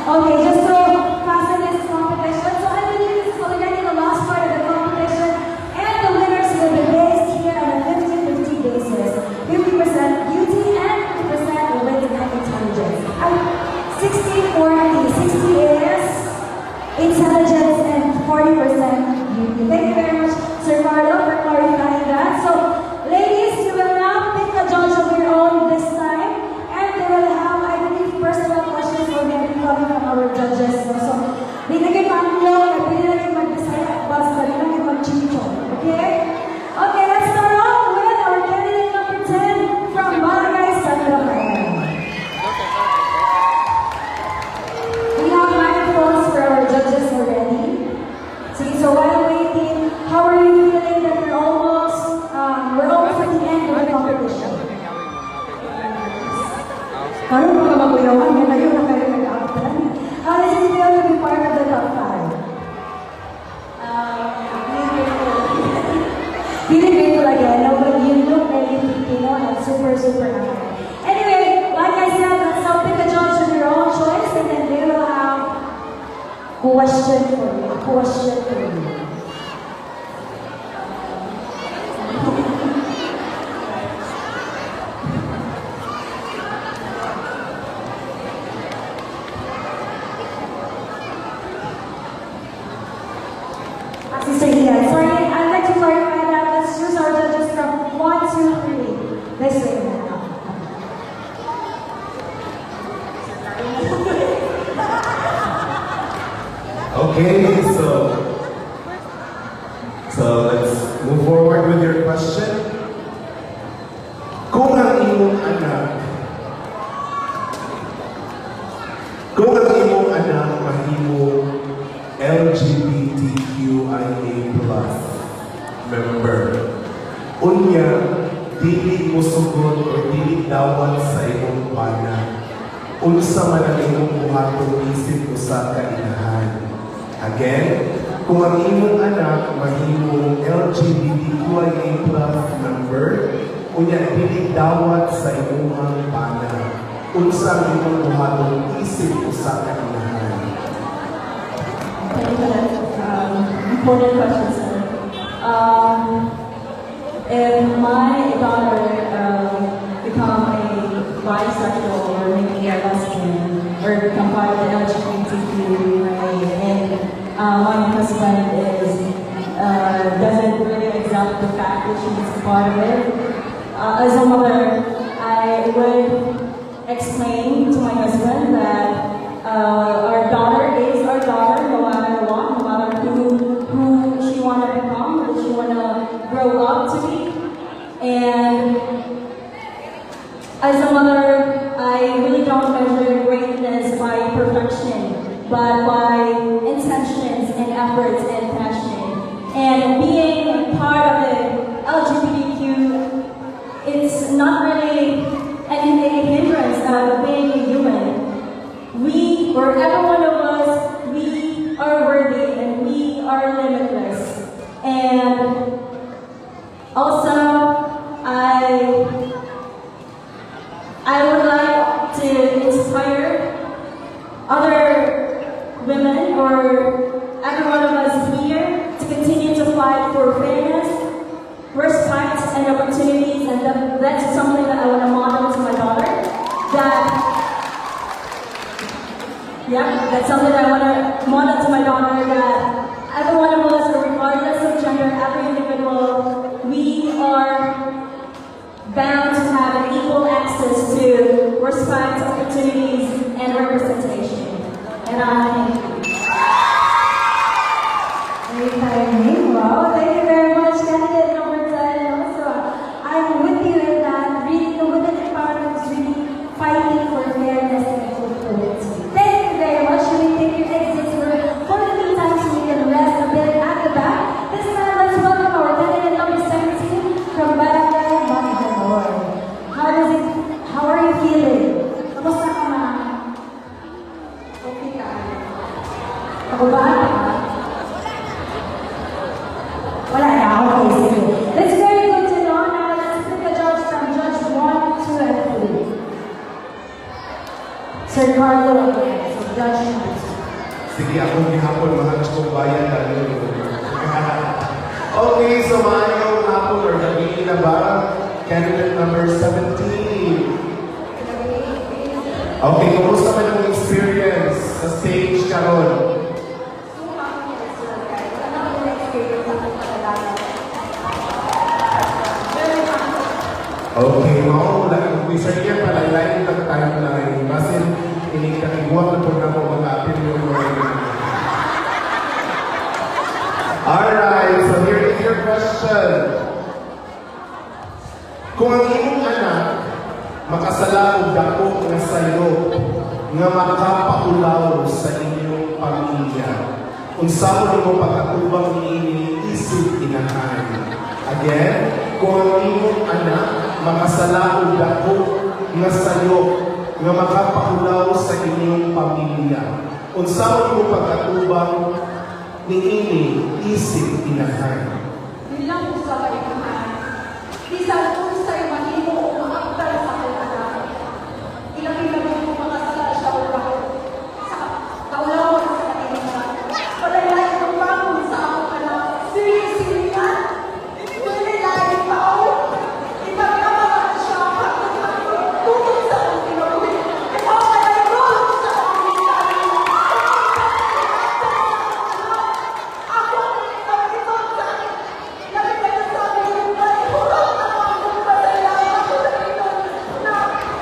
Okay, just to fasten this competition. So I believe this is already the last part of the competition. And the winners will be based here on a 50-50 basis. 50% beauty and 50% wit and intelligence. 60-40. 60 is intelligence and 40% beauty. Thank you very much, Sir Carlo, for clarifying that. So, ladies, you will now pick a judge of your own this time. And they will have, I believe, personal questions for them coming from our judges. So, di na kayo mag-vlog, di na kayo mag-bisaya, basta di na kayo mag-chicho. Okay? Okay, let's start off with our candidate number 10 from Barangay San Rafael. We have microphones for our judges already. See, so while waiting, how are you feeling that we're almost at the end of the competition? Parang mga maguyawan, yun na yun na kayo nag-aapalan. How does it feel to be part of the top 5? Feeling grateful again, no, but you look very Filipino and super happy. Anyway, like I said, let's now pick a judge of your own choice and then they will have question for you. Sister Ian, sorry, I'd like to clarify that. Let's choose our judges from 1, 2, 3. This way now. Okay, so let's move forward with your question. Kung ang imong anak mahimong LGBTQIA+ member, unya dili mo sugod o dili dawat sa imong bana, unsa man ang imong buhaton isip usa ka inahan. Again, kung ang imong anak mahimong LGBTQIA+ member, unya dili dawat sa imong bana, unsa ang imong buhaton isip usa ka inahan. Thank you for that important question, sir. If my daughter become a bisexual or maybe a lesbian or become part of the LGBTQ, and my husband doesn't really accept the fact that she's part of it, as a mother, I would explain to my husband that our daughter is our daughter, no matter what, no matter who she want to become, who she want to grow up to be. And as a mother, I really don't measure greatness by perfection, but by intentions and efforts and passion. And being part of the LGBTQ, it's not really an hindrance of being a human. We, or every one of us, we are worthy and we are limitless. And also, I would like to inspire other women or every one of us here to continue to fight for fairness, respect, and opportunities. And that's something that I want to model to my daughter. That's something that I want to model to my daughter, that every one of us, regardless of gender, every individual, we are bound to have an equal access to respect, opportunities, and representation. And I thank you. Wow, thank you very much, candidate number 10. Also, I'm with you in that really the women empowerment is really fighting for fairness and equality. Thank you very much. You may take your exits for the meantime so we can rest a bit at the back. This time, let's welcome our candidate number 17 from Barangay Magdalor. How are you feeling? Kamusta ka na? Okay ka? Ako ba? Wala na. Okay, sige. That's very good to know. Now, let's pick a judge from Judge 1, 2, and 3. Sir Carlo again. So Judge number 2. Sige, akong gihapon, mahal kong bayan dahil. Okay, so maayong hapon or gabi na ba? Candidate number 17. Okay, kumusta man ang experience sa stage karon? Okay, mao lang kung isa niya pala lain ng timeline. Basin inikatibuan na po na po mag-apil yung mga. Alright, so here is your question. Kung ang imong anak makasalaog dako nga sayo nga makapaulaw sa inyong pamilya, unsa mo pagkatubang niini isip inahan? Again, kung ang imong anak makasalaog dako nga sayo nga makapaulaw sa inyong pamilya, unsa mo pagkatubang niini isip inahan? Bilang usa ka imahan, di sa unsay mahimo o maabtal sa kalaga. Ilang mo mga sala siya o ba? Sa kaulawan sa kanila. Palayan ng bangon sa ako ka na siri-sirian. Tulilayan pa o. Ipagkamalan siya tutong sa akong tinuloy. Ikaw ay doon sa akong ilan. Ako ang pagkitong sa akin. Nagkakasabi yung balik. Hurot na akong pasalamat ako sa Pinoy na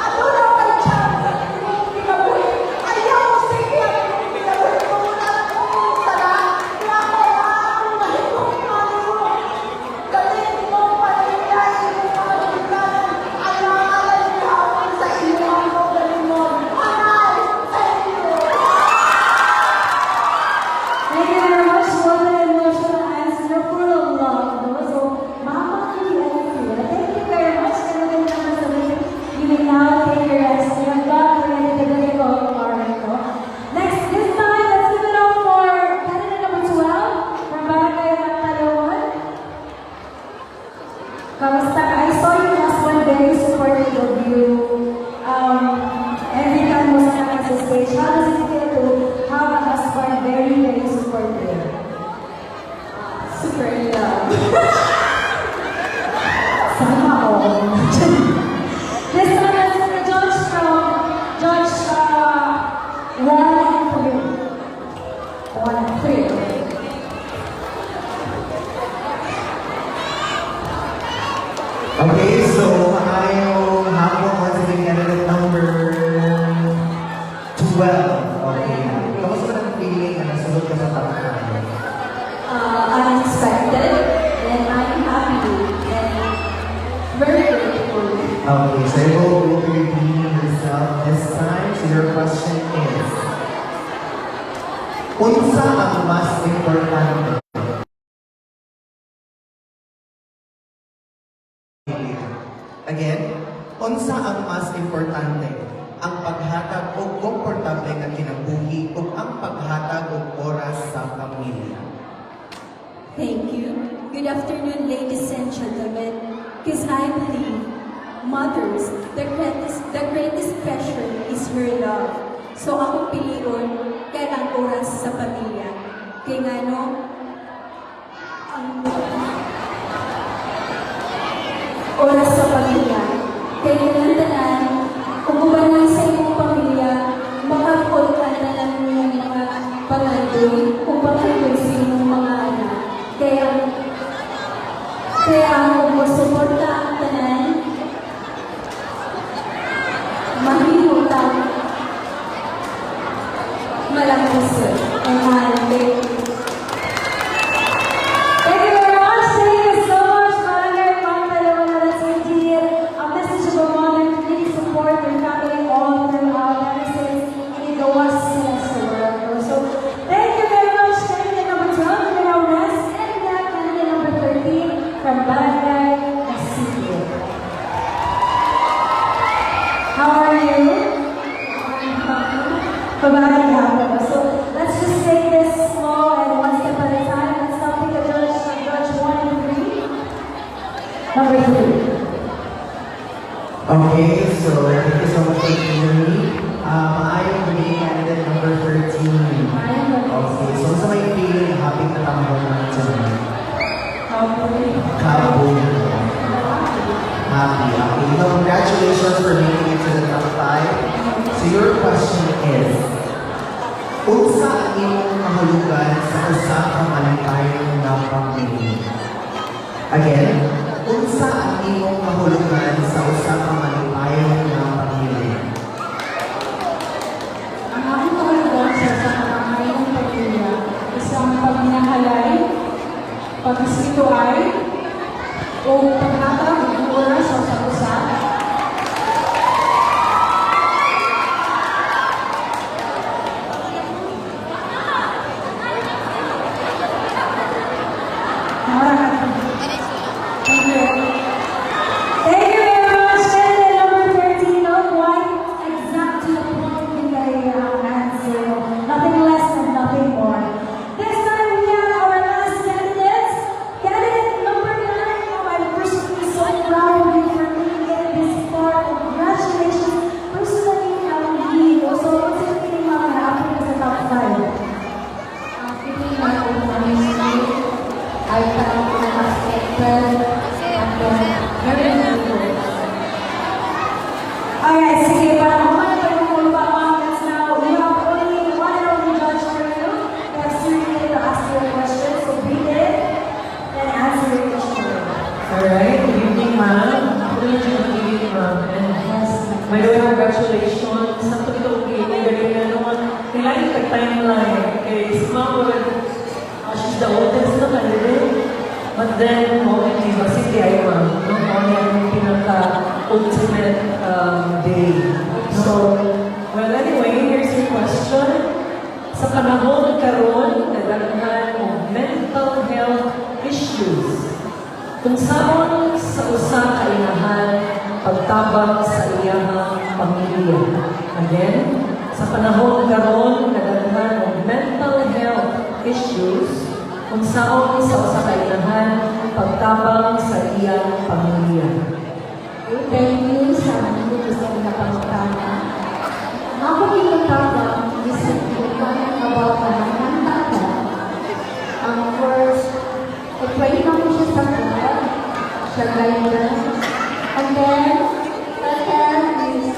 ano na kay Chang sa inyong kinabuhi. Ayaw sige ang kinabuhi ko mula kung sara. Kaya kaya akong mahimong kanimo. Galing mo panilayin mo mga lugaran. Alang-alang ihapon sa inyo ang galing mo. Manay sa inyo. Thank you very much for the emotional answer, full of love. No? So, makakakili. Thank you very much. Candidate number 7. You may now take your rest. You have got ready to go to Marco. Next, this time, let's give it up for candidate number 12 from Barangay Magtalawan. Kamusta? I saw your husband very supportive of you. Every time mo sa stage, how does it feel to have a husband very, very supportive? Super in love. Sana all. This time, let's get the judge from Judge Ron and Pugil. 1 and 3. Okay, so maayong hapon once again candidate number 12. Okay. Kamusta ang feeling na nasunod ka sa tapakan? Unexpected, and I'm happy and very grateful. Okay, so I will go to redeem yourself this time. So your question is, unsa ang mas importante? Again, unsa ang mas importante? Ang paghatag og komportable nga kinabuhi ug ang paghatag og oras sa pamilya. Thank you. Good afternoon, ladies and gentlemen. Because I believe mothers, the greatest treasure is her love. So akong pilion kay ang oras sa pamilya. Kaya nga no, ang oras sa pamilya. Kaya kinantanan, kung umanan sa iyong pamilya, makakot ka na lang yung mga pangandoy, kung pangandoy sa iyong mga anak. Kaya ang suporta ang tanan, mahimutang, malangkos and mahalagay. Thank you very much. Thank you so much, Barangay Magtalawan. That's indeed a message of a mother to really support your family all throughout. That is indeed the was semester work. So, thank you very much, candidate number 12. You may now rest. And we have candidate number 13 from Barangay Nasibio. How are you? Pabagay hapon. So, let's just take this slow and one step at a time. Let's now pick a judge from Judge 1 and 3. Number 3. Okay, so thank you so much for tuning me. Maayong gabi candidate number timeline. Okay, si Mama, she's the oldest na kanila. But then, di ba si Tiaima, no? Yung pinaka-ultimate day. So, well, anyway, here's your question. Sa panahon karon, nagdaghan o mental health issues. Kung saan sa usa ka inahan, pagtabang sa iyang pamilya. Again, sa panahon karon, nagdaghan o mental health issues. Kung saan sa usa ka inahan, pagtabang sa iyang pamilya. Thank you sa mga gusto ko na pangutana. Ako pinagkabang, isip ko about ng tata. Ang first, i-pray na ko siya sa God, siya guidance. And then, second is,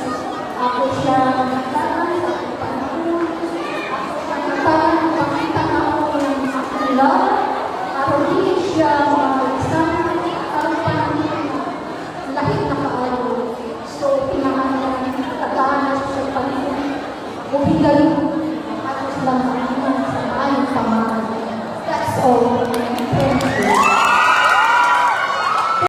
ako siya nagtatanong sa panahon. Ako siya nagtatanong, pakita na ako ng aking love. Pero hindi siya isang panahon lahit na kaano. So, pinangalan, tagaan na siya sa panahon. Kung hindi, ako lang